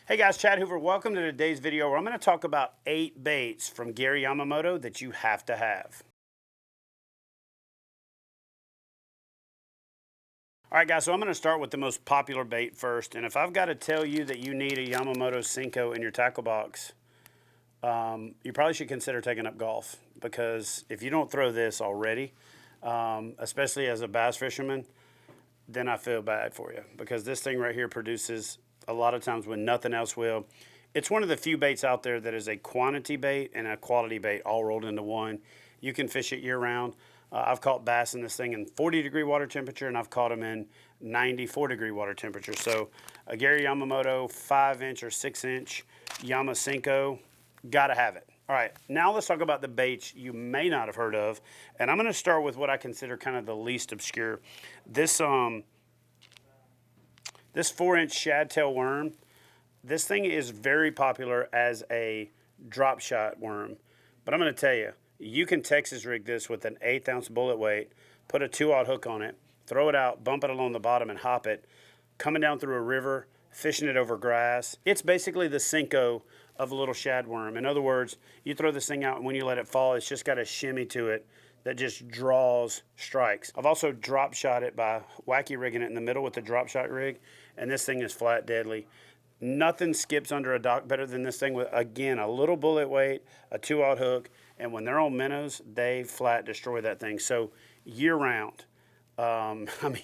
Hey guys, Chad Hoover. Welcome to today's video where I'm going to talk about 8 baits from Gary Yamamoto that you have to have. Alright guys, so I'm going to start with the most popular bait first. And if I've got to tell you that you need a Yamamoto Senko in your tackle box, you probably should consider taking up golf. Because if you don't throw this already, especially as a bass fisherman, then I feel bad for you. Because this thing right here produces a lot of times when nothing else will. It's one of the few baits out there that is a quantity bait and a quality bait all rolled into one. You can fish it year round. I've caught bass in this thing in 40-degree water temperature, and I've caught them in 94-degree water temperature. So a Gary Yamamoto 5-inch or 6-inch Senko, gotta have it. All right, now let's talk about the baits you may not have heard of, and I'm going to start with what I consider kind of the least obscure. This 4-inch Shadtail Worm, this thing is very popular as a drop shot worm. But I'm going to tell you, you can Texas rig this with an 1/8 ounce bullet weight, put a 2/0 hook on it, throw it out, bump it along the bottom and hop it, coming down through a river, fishing it over grass. It's basically the Senko of a little shad worm. In other words, you throw this thing out and when you let it fall, it's just got a shimmy to it that just draws strikes. I've also drop shot it by wacky rigging it in the middle with the drop shot rig, and this thing is flat deadly. Nothing skips under a dock better than this thing with, again, a little bullet weight, a 2/0 hook, and when they're on minnows, they flat destroy that thing. So year round, I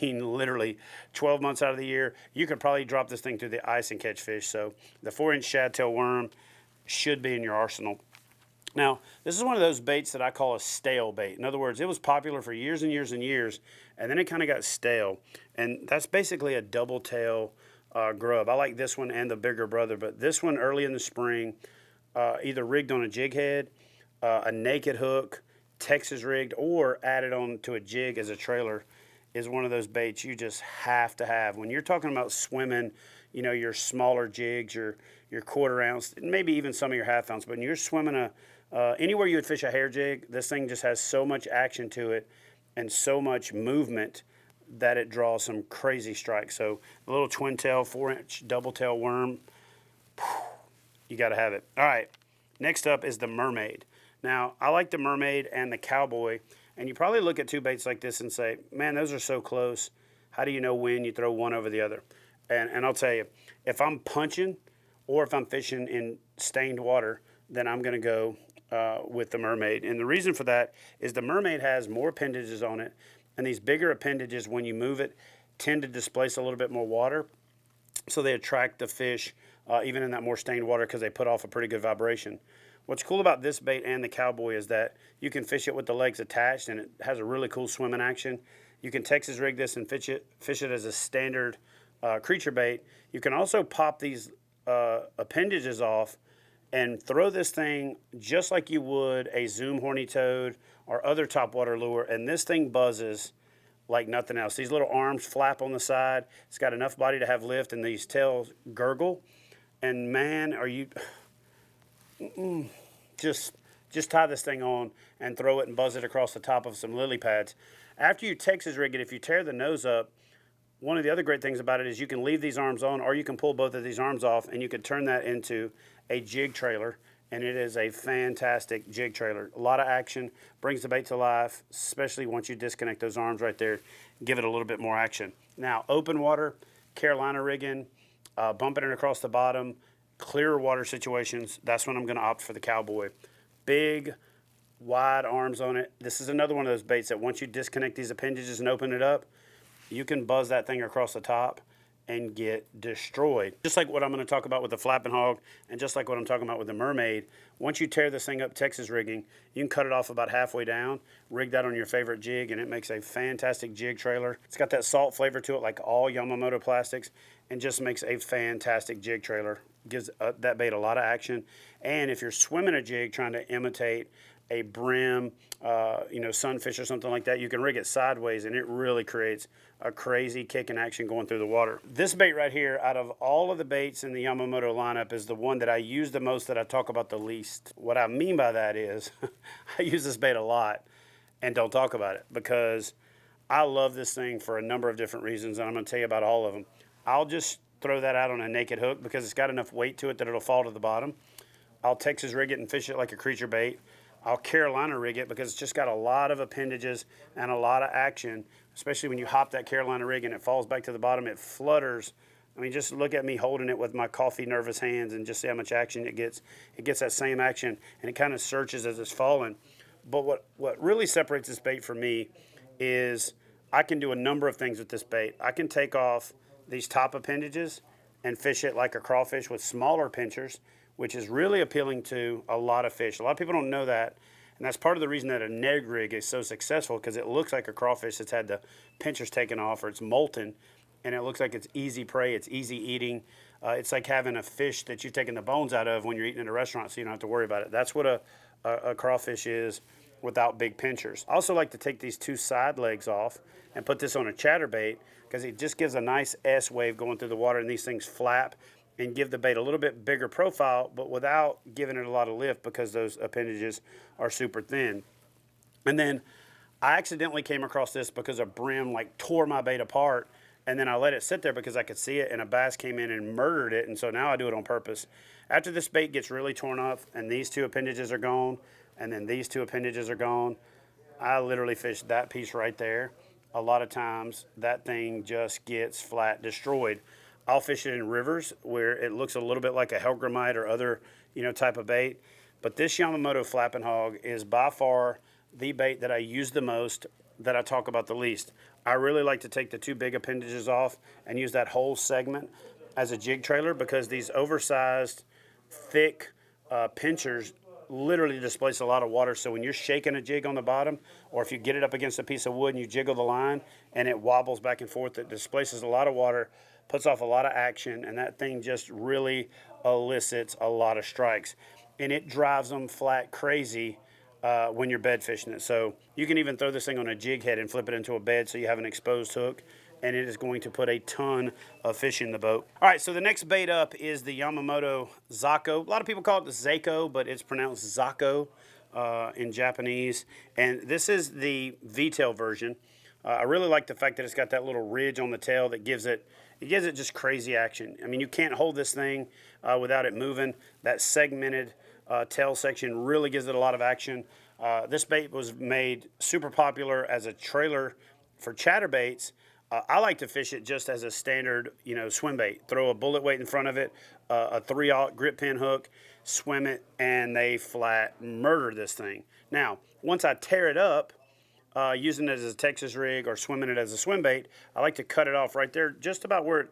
mean literally 12 months out of the year, you could probably drop this thing through the ice and catch fish. So the 4-inch Shadtail Worm should be in your arsenal. Now, this is one of those baits that I call a stale bait. In other words, it was popular for years and years and years, and then it kind of got stale. And that's basically a double tail grub. I like this one and the bigger brother, but this one early in the spring, either rigged on a jig head, a naked hook, Texas rigged, or added on to a jig as a trailer, is one of those baits you just have to have. When you're talking about swimming, you know, your smaller jigs, your 1/4 ounce, maybe even some of your 1/2 ounce, but when you're swimming anywhere you would fish a hair jig, this thing just has so much action to it and so much movement that it draws some crazy strikes. So a little twin tail 4-inch double tail worm, you got to have it. All right, next up is the Mermaid. Now, I like the Mermaid and the Cowboy, and you probably look at two baits like this and say, man, those are so close. How do you know when you throw one over the other? And I'll tell you, if I'm punching or if I'm fishing in stained water, then I'm going to go with the Mermaid. And the reason for that is the Mermaid has more appendages on it, and these bigger appendages, when you move it, tend to displace a little bit more water, so they attract the fish even in that more stained water because they put off a pretty good vibration. What's cool about this bait and the Cowboy is that you can fish it with the legs attached, and it has a really cool swimming action. You can Texas rig this and fish it as a standard creature bait. You can also pop these appendages off and throw this thing just like you would a Zoom horny toad or other topwater lure, and this thing buzzes like nothing else. These little arms flap on the side. It's got enough body to have lift, and these tails gurgle. And man, are you just tie this thing on and throw it and buzz it across the top of some lily pads. After you Texas rig it, if you tear the nose up, one of the other great things about it is you can leave these arms on, or you can pull both of these arms off, and you can turn that into a jig trailer, and it is a fantastic jig trailer. A lot of action, brings the bait to life, especially once you disconnect those arms right there, give it a little bit more action. Now, open water, Carolina rigging, bumping it across the bottom, clearer water situations, that's when I'm going to opt for the Cowboy. Big, wide arms on it. This is another one of those baits that once you disconnect these appendages and open it up, you can buzz that thing across the top and get destroyed. Just like what I'm going to talk about with the Flappin Hog, and just like what I'm talking about with the Mermaid, once you tear this thing up Texas rigging, you can cut it off about halfway down, rig that on your favorite jig, and it makes a fantastic jig trailer. It's got that salt flavor to it like all Yamamoto plastics, and just makes a fantastic jig trailer. Gives that bait a lot of action. And if you're swimming a jig trying to imitate a brim, sunfish or something like that, you can rig it sideways, and it really creates a crazy kick and action going through the water. This bait right here, out of all of the baits in the Yamamoto lineup, is the one that I use the most, that I talk about the least. What I mean by that is I use this bait a lot and don't talk about it, because I love this thing for a number of different reasons, and I'm going to tell you about all of them. I'll just throw that out on a naked hook because it's got enough weight to it that it'll fall to the bottom. I'll Texas rig it and fish it like a creature bait. I'll Carolina rig it because it's just got a lot of appendages and a lot of action, especially when you hop that Carolina rig and it falls back to the bottom, it flutters. I mean, just look at me holding it with my coffee nervous hands and just see how much action it gets. It gets that same action, and it kind of searches as it's falling. But what really separates this bait for me is I can do a number of things with this bait. I can take off these top appendages and fish it like a crawfish with smaller pinchers, which is really appealing to a lot of fish. A lot of people don't know that, and that's part of the reason that a neg rig is so successful, because it looks like a crawfish that's had the pinchers taken off, or it's molten, and it looks like it's easy prey, it's easy eating. It's like having a fish that you've taken the bones out of when you're eating in a restaurant, so you don't have to worry about it. That's what a crawfish is without big pinchers. I also like to take these two side legs off and put this on a chatterbait, because it just gives a nice S wave going through the water, and these things flap and give the bait a little bit bigger profile, but without giving it a lot of lift because those appendages are super thin. And then I accidentally came across this because a brim like tore my bait apart, and then I let it sit there because I could see it, and a bass came in and murdered it, and so now I do it on purpose. After this bait gets really torn up and these two appendages are gone, and then these two appendages are gone, I literally fish that piece right there. A lot of times that thing just gets flat destroyed. I'll fish it in rivers where it looks a little bit like a hellgrammite or other, type of bait. But this Yamamoto Flappin Hog is by far the bait that I use the most, that I talk about the least. I really like to take the two big appendages off and use that whole segment as a jig trailer, because these oversized, thick pinchers literally displace a lot of water. So when you're shaking a jig on the bottom, or if you get it up against a piece of wood and you jiggle the line and it wobbles back and forth, it displaces a lot of water, puts off a lot of action, and that thing just really elicits a lot of strikes. And it drives them flat crazy when you're bed fishing it. So you can even throw this thing on a jig head and flip it into a bed so you have an exposed hook, and it is going to put a ton of fish in the boat. All right, so the next bait up is the Yamamoto Zako. A lot of people call it the Zako, but it's pronounced Zocco in Japanese. And this is the V-tail version. I really like the fact that it's got that little ridge on the tail that gives it just crazy action. I mean, you can't hold this thing without it moving. That segmented tail section really gives it a lot of action. This bait was made super popular as a trailer for chatterbaits. I like to fish it just as a standard, swim bait. Throw a bullet weight in front of it, a 3/0 grip pin hook, swim it, and they flat murder this thing. Now, once I tear it up, using it as a Texas rig or swimming it as a swim bait, I like to cut it off right there, just about where it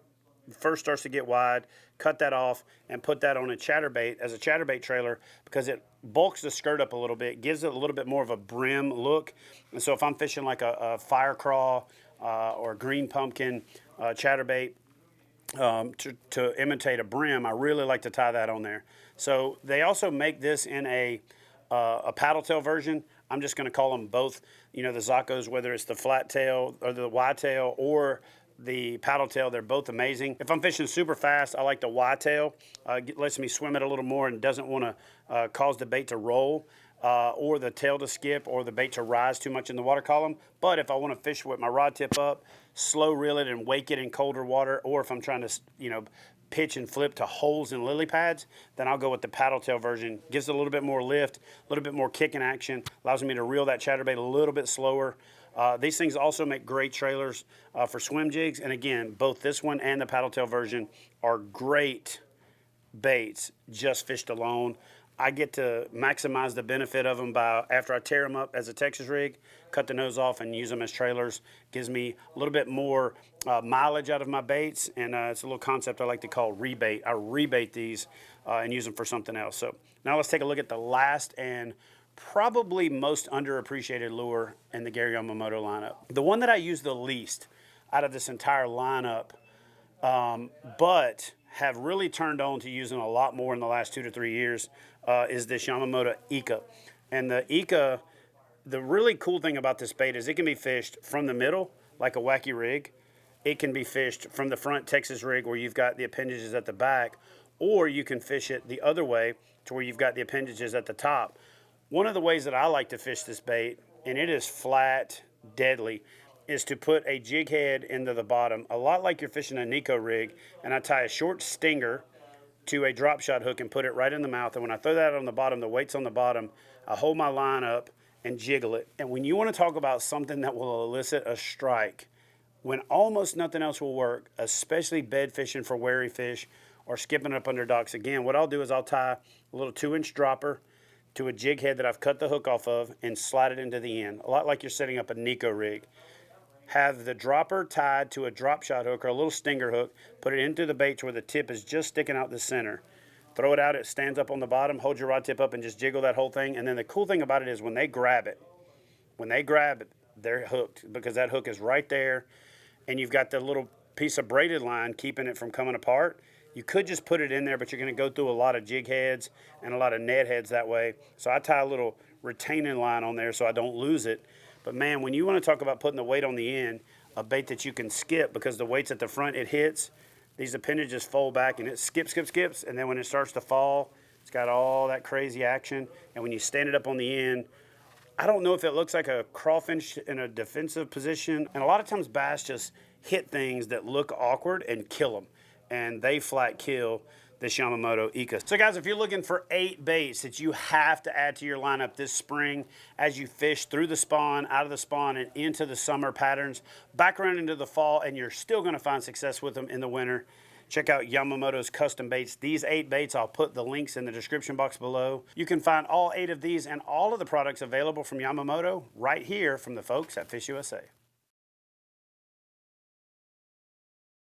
first starts to get wide. Cut that off and put that on a chatterbait as a chatterbait trailer, because it bulks the skirt up a little bit, gives it a little bit more of a brim look. And so if I'm fishing like a fire craw or a green pumpkin chatterbait to imitate a brim, I really like to tie that on there. So they also make this in a paddle tail version. I'm just going to call them both, the Zoccos, whether it's the flat tail or the wide tail or the paddle tail. They're both amazing. If I'm fishing super fast, I like the wide tail. It lets me swim it a little more and doesn't want to cause the bait to roll or the tail to skip or the bait to rise too much in the water column. But if I want to fish with my rod tip up, slow reel it and wake it in colder water, or if I'm trying to, pitch and flip to holes in lily pads, then I'll go with the paddle tail version. Gives it a little bit more lift, a little bit more kick and action, allows me to reel that chatterbait a little bit slower. These things also make great trailers for swim jigs. And again, both this one and the paddle tail version are great baits just fished alone. I get to maximize the benefit of them by, after I tear them up as a Texas rig, cut the nose off and use them as trailers. Gives me a little bit more mileage out of my baits, and it's a little concept I like to call rebate. I rebate these and use them for something else. So now let's take a look at the last and probably most underappreciated lure in the Gary Yamamoto lineup. The one that I use the least out of this entire lineup, but have really turned on to using a lot more in the last 2 to 3 years, is this Yamamoto Ika. And the Ika, the really cool thing about this bait is it can be fished from the middle like a wacky rig. It can be fished from the front Texas rig where you've got the appendages at the back, or you can fish it the other way to where you've got the appendages at the top. One of the ways that I like to fish this bait, and it is flat deadly, is to put a jig head into the bottom, a lot like you're fishing a Nico rig, and I tie a short stinger to a drop shot hook and put it right in the mouth. And when I throw that on the bottom, the weight's on the bottom, I hold my line up and jiggle it. And when you want to talk about something that will elicit a strike, when almost nothing else will work, especially bed fishing for wary fish or skipping up under docks, again, what I'll do is I'll tie a little 2-inch dropper to a jig head that I've cut the hook off of and slide it into the end, a lot like you're setting up a Nico rig. Have the dropper tied to a drop shot hook or a little stinger hook, put it into the bait to where the tip is just sticking out the center. Throw it out, it stands up on the bottom, hold your rod tip up and just jiggle that whole thing. And then the cool thing about it is when they grab it, they're hooked because that hook is right there and you've got the little piece of braided line keeping it from coming apart. You could just put it in there, but you're going to go through a lot of jig heads and a lot of net heads that way. So I tie a little retaining line on there so I don't lose it. But man, when you want to talk about putting the weight on the end, a bait that you can skip because the weight's at the front, it hits, these appendages fold back and it skips, and then when it starts to fall, it's got all that crazy action. And when you stand it up on the end, I don't know if it looks like a crawfish in a defensive position. And a lot of times bass just hit things that look awkward and kill them. And they flat kill this Yamamoto Ika. So guys, if you're looking for 8 baits that you have to add to your lineup this spring as you fish through the spawn, out of the spawn, and into the summer patterns, back around into the fall, and you're still gonna find success with them in the winter, check out Yamamoto's Custom Baits. These 8 baits, I'll put the links in the description box below. You can find all 8 of these and all of the products available from Yamamoto right here from the folks at FishUSA.